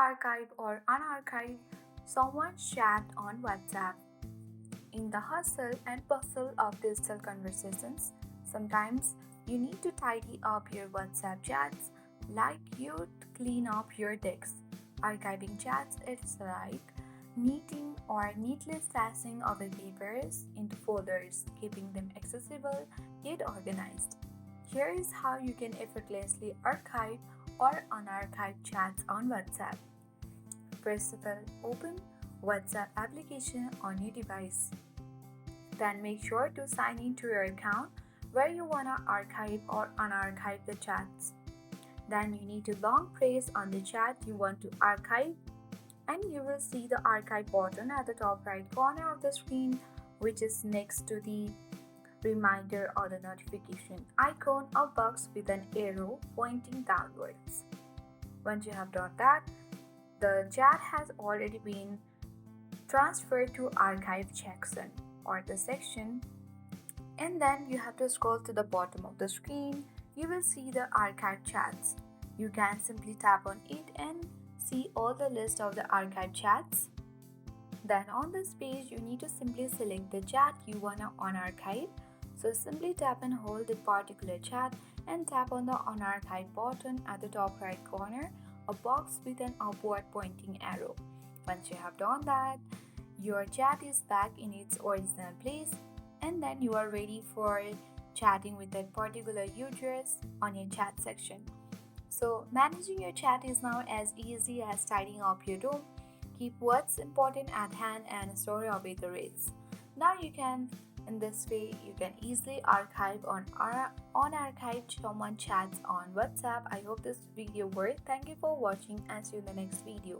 archive or unarchive someone's chat on WhatsApp. In the hustle and bustle of digital conversations, sometimes you need to tidy up your WhatsApp chats like you'd clean up your desk. Archiving chats is like neatly slashing away papers into folders, keeping them accessible yet organized. Here is how you can effortlessly archive or unarchive chats on WhatsApp. First of all, open WhatsApp application on your device. Then make sure to sign into your account where you wanna archive or unarchive the chats. Then you need to long press on the chat you want to archive and you will see the archive button at the top right corner of the screen, which is next to the reminder or the notification icon, a box with an arrow pointing downwards. Once you have done that, the chat has already been transferred to archive section or the section, and then you have to scroll to the bottom of the screen. You will see the archive chats. You can simply tap on it and see all the list of the archive chats. Then on this page you need to simply select the chat you wanna unarchive. So simply tap and hold the particular chat and tap on the unarchive button at the top right corner, a box with an upward pointing arrow. Once you have done that, your chat is back in its original place, and then you are ready for chatting with that particular users on your chat section. So managing your chat is now as easy as tidying up your room. Keep what's important at hand and store away the rest. Now in this way, you can easily archive on archive someone chats on WhatsApp. I hope this video worked. Thank you for watching and see you in the next video.